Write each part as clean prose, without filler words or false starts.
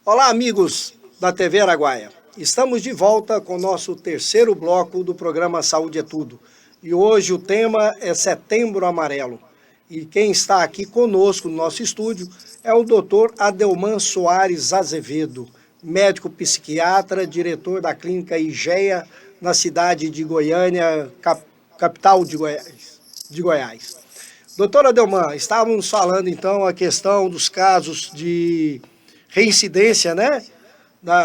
Olá, amigos da TV Araguaia. Estamos de volta com o nosso terceiro bloco do programa Saúde é Tudo. E hoje o tema é Setembro Amarelo. E quem está aqui conosco no nosso estúdio é o Dr. Adelman Soares Azevedo, médico psiquiatra, diretor da clínica IGEA, na cidade de Goiânia, capital de Goiás. Doutor Adelman, estávamos falando então a questão dos casos de reincidência, né,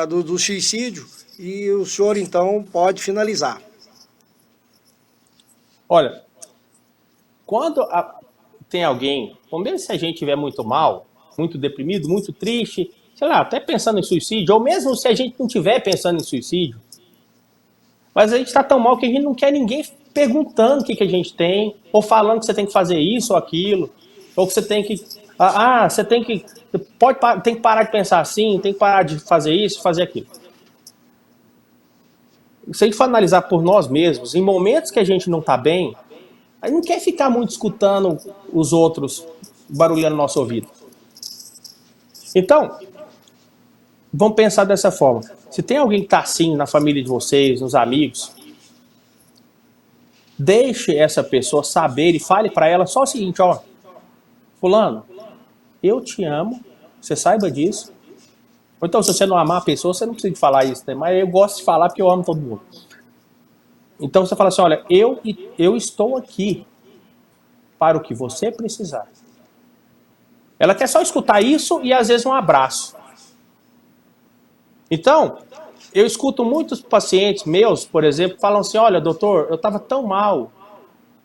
do suicídio, e o senhor então pode finalizar. Olha, tem alguém, ou mesmo se a gente estiver muito mal, muito deprimido, muito triste, sei lá, até pensando em suicídio, ou mesmo se a gente não estiver pensando em suicídio, mas a gente está tão mal que a gente não quer ninguém perguntando o que a gente tem, ou falando que você tem que fazer isso ou aquilo, ou que você tem que. Você tem que. Tem que parar de pensar assim, tem que parar de fazer isso, fazer aquilo. Se a gente for analisar por nós mesmos, em momentos que a gente não está bem, a gente não quer ficar muito escutando os outros barulhando no nosso ouvido. Então, vamos pensar dessa forma. Se tem alguém que está assim na família de vocês, nos amigos, deixe essa pessoa saber e fale para ela só o seguinte, ó, fulano, eu te amo, você saiba disso. Ou então, se você não amar a pessoa, você não precisa de falar isso, né? Mas eu gosto de falar porque eu amo todo mundo. Então você fala assim, olha, eu estou aqui para o que você precisar. Ela quer só escutar isso e às vezes um abraço. Então, eu escuto muitos pacientes meus, por exemplo, falam assim, olha, doutor, eu estava tão mal.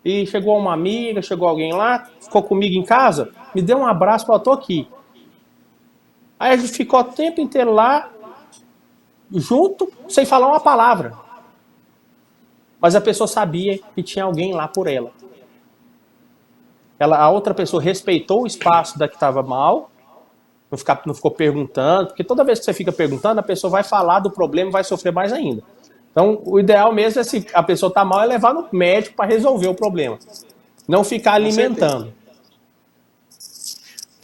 E chegou uma amiga, chegou alguém lá, ficou comigo em casa, me deu um abraço, falou, estou aqui. Aí a gente ficou o tempo inteiro lá, junto, sem falar uma palavra. Mas a pessoa sabia que tinha alguém lá por ela. A outra pessoa respeitou o espaço da que estava mal, não ficou perguntando, porque toda vez que você fica perguntando, a pessoa vai falar do problema e vai sofrer mais ainda. Então, o ideal mesmo é, se a pessoa está mal, é levar no médico para resolver o problema. Não ficar Com certeza. alimentando.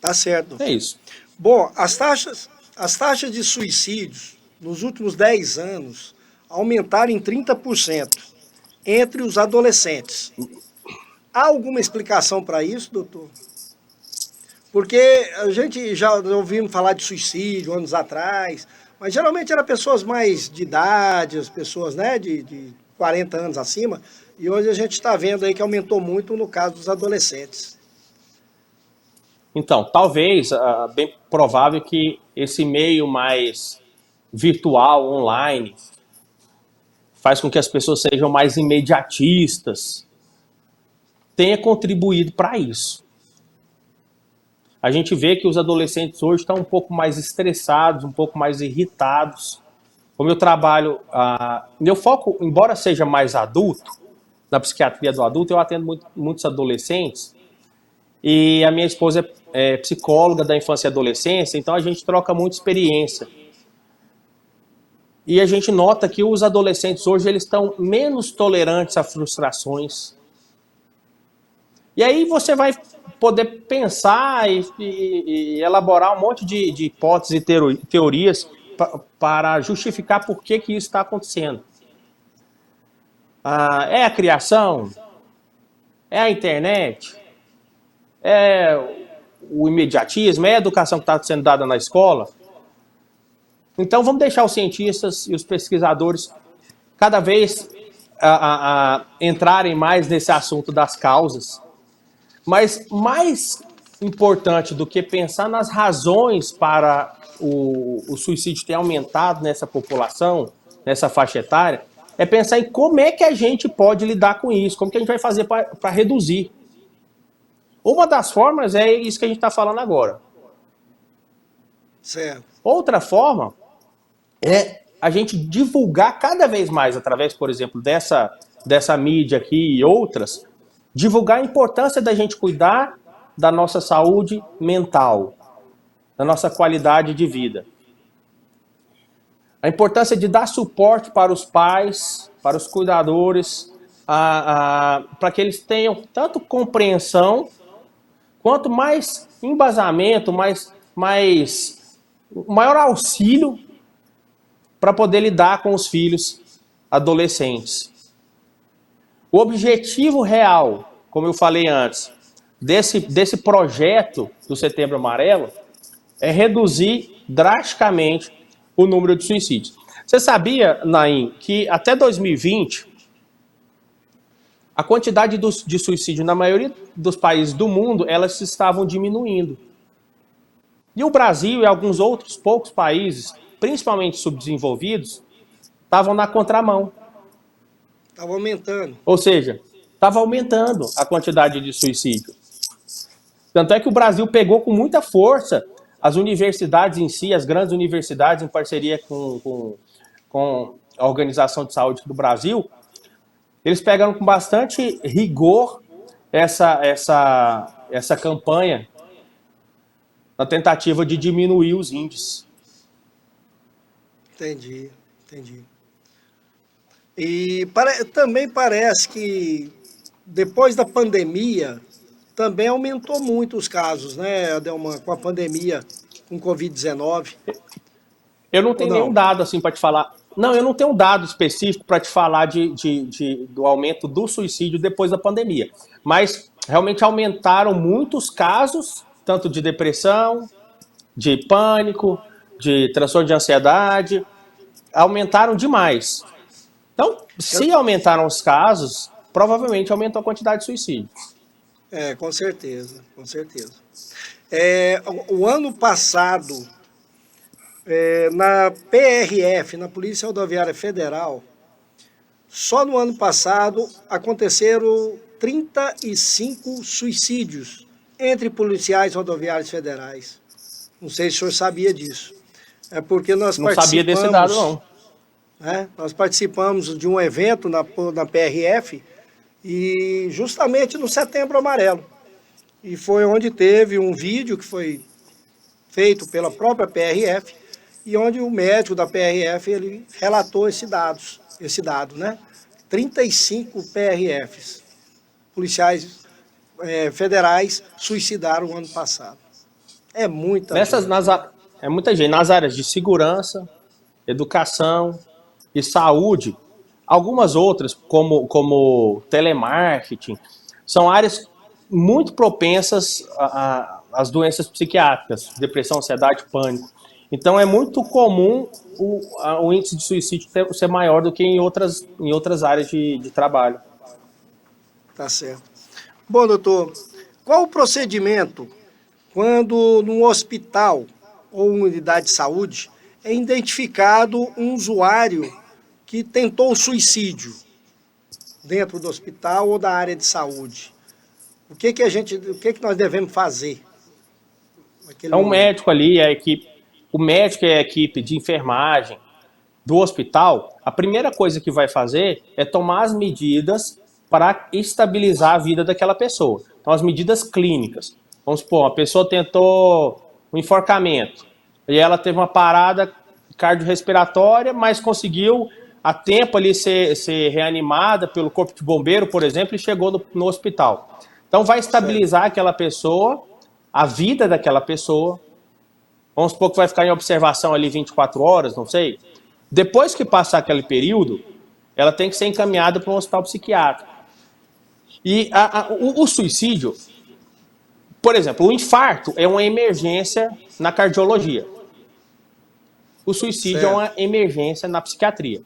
Tá certo, É doutor. isso. Bom, as taxas de suicídios nos últimos 10 anos aumentaram em 30% entre os adolescentes. Há alguma explicação para isso, doutor? Porque a gente já ouvimos falar de suicídio anos atrás, mas geralmente eram pessoas mais de idade, as pessoas, né, de 40 anos acima, e hoje a gente está vendo aí que aumentou muito no caso dos adolescentes. Então, talvez, bem provável que esse meio mais virtual, online, faz com que as pessoas sejam mais imediatistas, tenha contribuído para isso. A gente vê que os adolescentes hoje estão um pouco mais estressados, um pouco mais irritados. O meu trabalho, meu foco, embora seja mais adulto, na psiquiatria do adulto, eu atendo muitos adolescentes, e a minha esposa é psicóloga da infância e adolescência, então a gente troca muita experiência. E a gente nota que os adolescentes hoje eles estão menos tolerantes a frustrações. E aí você vai poder pensar e elaborar um monte de hipóteses e teorias para justificar por que isso está acontecendo. É a criação? É a internet? É o imediatismo? É a educação que está sendo dada na escola? Então vamos deixar os cientistas e os pesquisadores cada vez entrarem mais nesse assunto das causas. Mas mais importante do que pensar nas razões para o suicídio ter aumentado nessa população, nessa faixa etária, é pensar em como é que a gente pode lidar com isso, como que a gente vai fazer para reduzir. Uma das formas é isso que a gente está falando agora. Certo. Outra forma é a gente divulgar cada vez mais, através, por exemplo, dessa mídia aqui e outras, divulgar a importância da gente cuidar da nossa saúde mental, da nossa qualidade de vida. A importância de dar suporte para os pais, para os cuidadores, para que eles tenham tanto compreensão, quanto mais embasamento, mais o maior auxílio para poder lidar com os filhos adolescentes. O objetivo real, como eu falei antes, desse projeto do Setembro Amarelo é reduzir drasticamente o número de suicídios. Você sabia, Naim, que até 2020 a quantidade de suicídio na maioria dos países do mundo elas estavam diminuindo. E o Brasil e alguns outros poucos países, principalmente subdesenvolvidos, estavam na contramão. Estava aumentando. Ou seja, estava aumentando a quantidade de suicídio. Tanto é que o Brasil pegou com muita força as universidades em si, as grandes universidades, em parceria com a Organização de Saúde do Brasil, eles pegaram com bastante rigor essa campanha na tentativa de diminuir os índices. Entendi. E também parece que depois da pandemia também aumentou muito os casos, né, Adelman, com a pandemia, com Covid-19. Eu não tenho nenhum dado assim para te falar. Não, eu não tenho um dado específico para te falar do aumento do suicídio depois da pandemia. Mas realmente aumentaram muitos casos, tanto de depressão, de pânico, de transtorno de ansiedade. Aumentaram demais. Então, se aumentaram os casos, provavelmente aumentou a quantidade de suicídio. Com certeza. O ano passado, na PRF, na Polícia Rodoviária Federal, só no ano passado aconteceram 35 suicídios entre policiais rodoviários federais. Não sei se o senhor sabia disso. É porque nós não sabia desse dado, não. Nós participamos de um evento na PRF e justamente no Setembro Amarelo. E foi onde teve um vídeo que foi feito pela própria PRF e onde o médico da PRF ele relatou esse dado, né? 35 PRFs, policiais federais, suicidaram o ano passado. É muita gente. É muita gente. Nas áreas de segurança, educação e saúde, algumas outras, como telemarketing, são áreas muito propensas às doenças psiquiátricas, depressão, ansiedade, pânico. Então é muito comum o índice de suicídio ser maior do que em outras áreas de trabalho. Tá certo. Bom, doutor, qual o procedimento quando num hospital ou unidade de saúde é identificado um usuário que tentou suicídio dentro do hospital ou da área de saúde? O que nós devemos fazer? Então, o médico ali, o médico e a equipe de enfermagem do hospital, a primeira coisa que vai fazer é tomar as medidas para estabilizar a vida daquela pessoa. Então, as medidas clínicas. Vamos supor, a pessoa tentou um enforcamento e ela teve uma parada cardiorrespiratória, mas conseguiu a tempo ali ser reanimada pelo corpo de bombeiro, por exemplo, e chegou no hospital. Então vai estabilizar aquela pessoa, a vida daquela pessoa. Vamos supor que vai ficar em observação ali 24 horas, não sei. Depois que passar aquele período, ela tem que ser encaminhada para um hospital psiquiátrico. E o suicídio, por exemplo, o infarto é uma emergência na cardiologia. O suicídio é uma emergência na psiquiatria.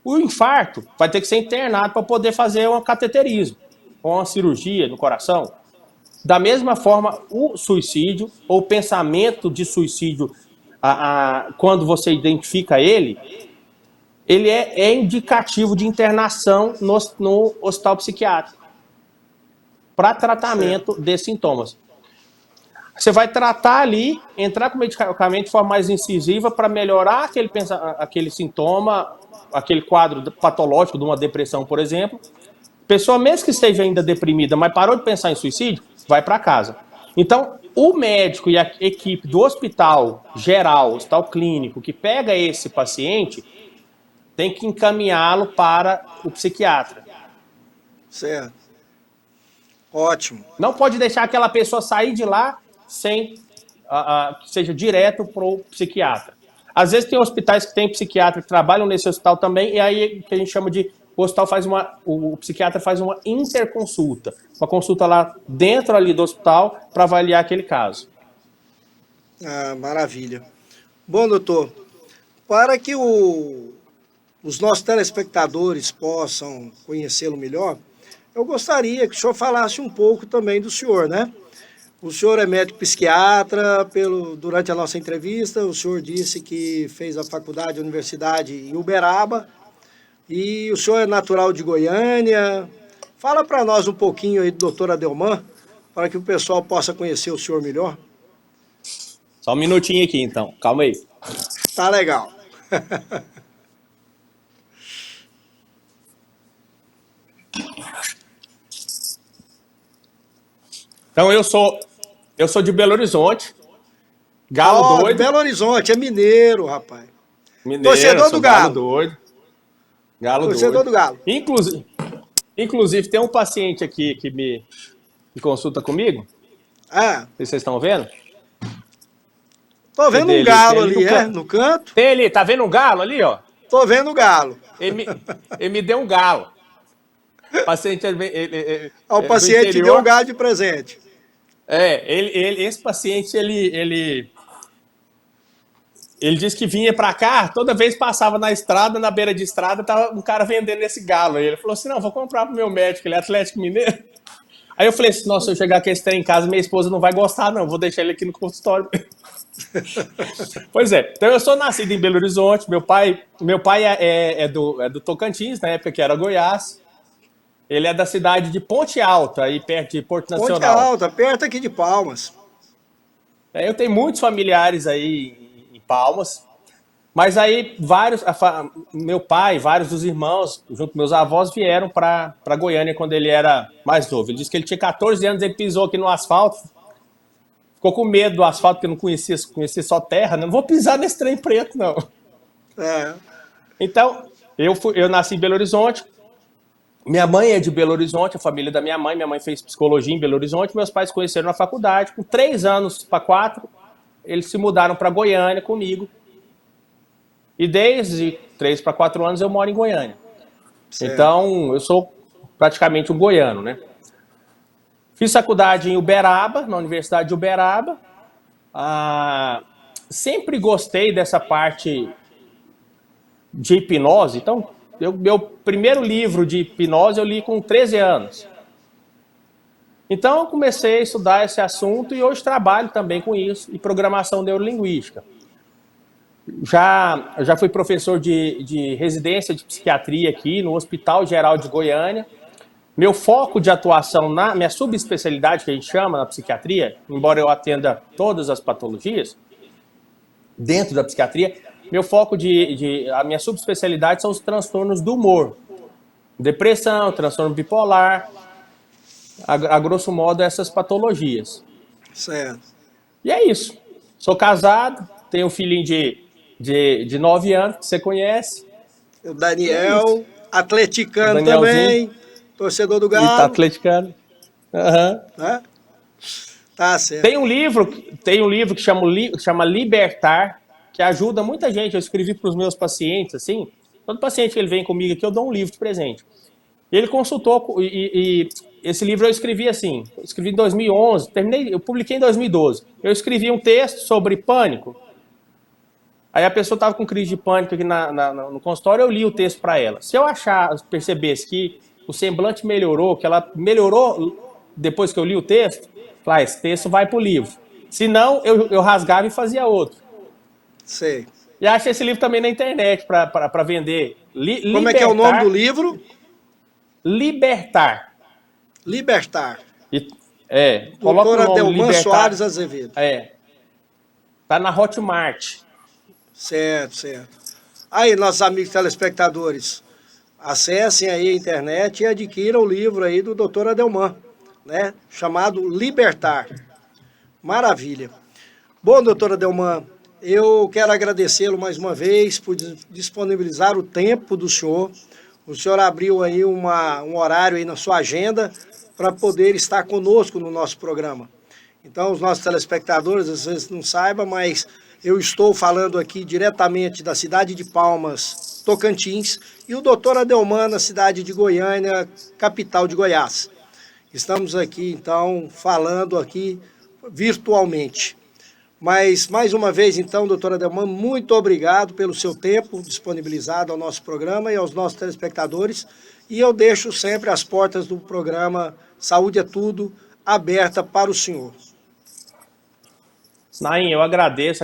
O infarto vai ter que ser internado para poder fazer um cateterismo, ou uma cirurgia no coração. Da mesma forma, o suicídio, ou o pensamento de suicídio, quando você identifica ele é indicativo de internação no hospital psiquiátrico para tratamento desses sintomas. Você vai tratar ali, entrar com medicamento de forma mais incisiva para melhorar aquele sintoma, aquele quadro patológico de uma depressão, por exemplo. Pessoa, mesmo que esteja ainda deprimida, mas parou de pensar em suicídio, vai para casa. Então, o médico e a equipe do hospital geral, hospital clínico, que pega esse paciente, tem que encaminhá-lo para o psiquiatra. Certo. Ótimo. Não pode deixar aquela pessoa sair de lá sem que seja direto para o psiquiatra. Às vezes tem hospitais que tem psiquiatra que trabalham nesse hospital também, e aí que a gente chama de o psiquiatra faz uma interconsulta, uma consulta lá dentro ali do hospital para avaliar aquele caso. Ah, maravilha. Bom, doutor, para que os nossos telespectadores possam conhecê-lo melhor, eu gostaria que o senhor falasse um pouco também do senhor, né? O senhor é médico psiquiatra, durante a nossa entrevista, o senhor disse que fez a faculdade, a universidade em Uberaba, e o senhor é natural de Goiânia. Fala para nós um pouquinho aí do doutor Adelman, para que o pessoal possa conhecer o senhor melhor. Só um minutinho aqui, então. Calma aí. Tá legal. Então, eu sou de Belo Horizonte, galo doido. Belo Horizonte, é mineiro, rapaz. Mineiro, Torcedor do Galo. Galo doido. Galo Torcedor doido. do Galo. Inclusive, tem um paciente aqui que me consulta comigo. Ah, Vocês estão vendo? tô vendo um galo ali, no canto. Tem ali, tá vendo um galo ali, ó? Tô vendo o galo. Ele me deu um galo. O paciente O paciente deu um galo de presente. Esse paciente, ele disse que vinha pra cá, toda vez passava na estrada, na beira de estrada, tava um cara vendendo esse galo. Aí ele falou assim, não, vou comprar pro meu médico, ele é Atlético Mineiro. Aí eu falei assim, nossa, se eu chegar com esse trem em casa, minha esposa não vai gostar, não, vou deixar ele aqui no consultório. Pois é, então eu sou nascido em Belo Horizonte, meu pai é do Tocantins, na época que era Goiás. Ele é da cidade de Ponte Alta, aí perto de Porto Nacional. Ponte Alta, perto aqui de Palmas. Eu tenho muitos familiares aí em Palmas, mas aí meu pai, vários dos irmãos, junto com meus avós, vieram para Goiânia quando ele era mais novo. Ele disse que ele tinha 14 anos, ele pisou aqui no asfalto, ficou com medo do asfalto, porque não conhecia só terra, né? Não vou pisar nesse trem preto, não. Então, eu nasci em Belo Horizonte. Minha mãe é de Belo Horizonte, a família da minha mãe fez psicologia em Belo Horizonte, meus pais se conheceram na faculdade, com 3 anos para 4, eles se mudaram para Goiânia comigo, e desde 3 para 4 anos eu moro em Goiânia. Certo. Então, eu sou praticamente um goiano, né? Fiz faculdade em Uberaba, na Universidade de Uberaba, sempre gostei dessa parte de hipnose, então... Meu primeiro livro de hipnose eu li com 13 anos. Então eu comecei a estudar esse assunto e hoje trabalho também com isso, e programação neurolinguística. Já fui professor de residência de psiquiatria aqui no Hospital Geral de Goiânia. Meu foco de atuação, minha subespecialidade, que a gente chama na psiquiatria, embora eu atenda todas as patologias dentro da psiquiatria, meu foco a minha subespecialidade são os transtornos do humor. Depressão, transtorno bipolar, a grosso modo essas patologias. Certo. E é isso. Sou casado, tenho um filhinho de 9 anos, que você conhece. O Daniel, atleticano também, torcedor do Galo. E tá atleticano. Né? Tá certo. Tem um livro que chama Libertar, que ajuda muita gente. Eu escrevi para os meus pacientes, assim, todo paciente que ele vem comigo aqui, eu dou um livro de presente. Ele consultou, e esse livro eu escrevi assim, eu escrevi em 2011, eu publiquei em 2012. Eu escrevi um texto sobre pânico. Aí a pessoa estava com crise de pânico aqui no consultório, eu li o texto para ela. Se eu percebesse que o semblante melhorou, que ela melhorou depois que eu li o texto, falei, esse texto vai para o livro. Se não, eu rasgava e fazia outro. Sei. E achei esse livro também na internet para vender. Como é que é o nome do livro? Libertar. Libertar. Coloca o nome Adelman Libertar. Soares Azevedo. Tá na Hotmart. Certo. Aí, nossos amigos telespectadores, acessem aí a internet e adquiram o livro aí do Dr. Adelman, né? Chamado Libertar. Maravilha. Bom, doutor Adelman, eu quero agradecê-lo mais uma vez por disponibilizar o tempo do senhor. O senhor abriu aí um horário aí na sua agenda para poder estar conosco no nosso programa. Então, os nossos telespectadores, às vezes não saibam, mas eu estou falando aqui diretamente da cidade de Palmas, Tocantins, e o doutor Adelman, na cidade de Goiânia, capital de Goiás. Estamos aqui, então, falando aqui virtualmente. Mas, mais uma vez, então, doutora Adelman, muito obrigado pelo seu tempo disponibilizado ao nosso programa e aos nossos telespectadores. E eu deixo sempre as portas do programa Saúde é Tudo aberta para o senhor. Naim, eu agradeço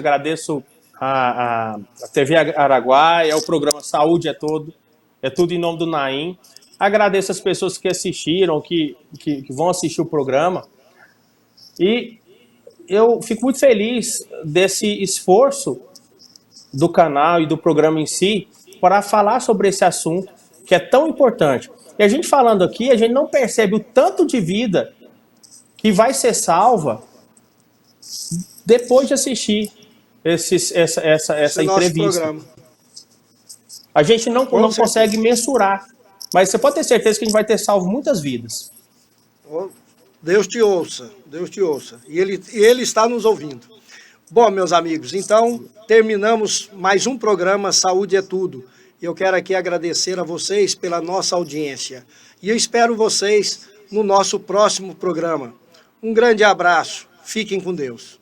a TV Araguaia, o programa Saúde é tudo em nome do Naim. Agradeço as pessoas que assistiram, que vão assistir o programa. E eu fico muito feliz desse esforço do canal e do programa em si para falar sobre esse assunto que é tão importante. E a gente falando aqui, a gente não percebe o tanto de vida que vai ser salva depois de assistir essa entrevista. A gente não consegue mensurar, mas você pode ter certeza que a gente vai ter salvo muitas vidas. Deus te ouça, Deus te ouça. E ele está nos ouvindo. Bom, meus amigos, então terminamos mais um programa Saúde é Tudo. E eu quero aqui agradecer a vocês pela nossa audiência. E eu espero vocês no nosso próximo programa. Um grande abraço. Fiquem com Deus.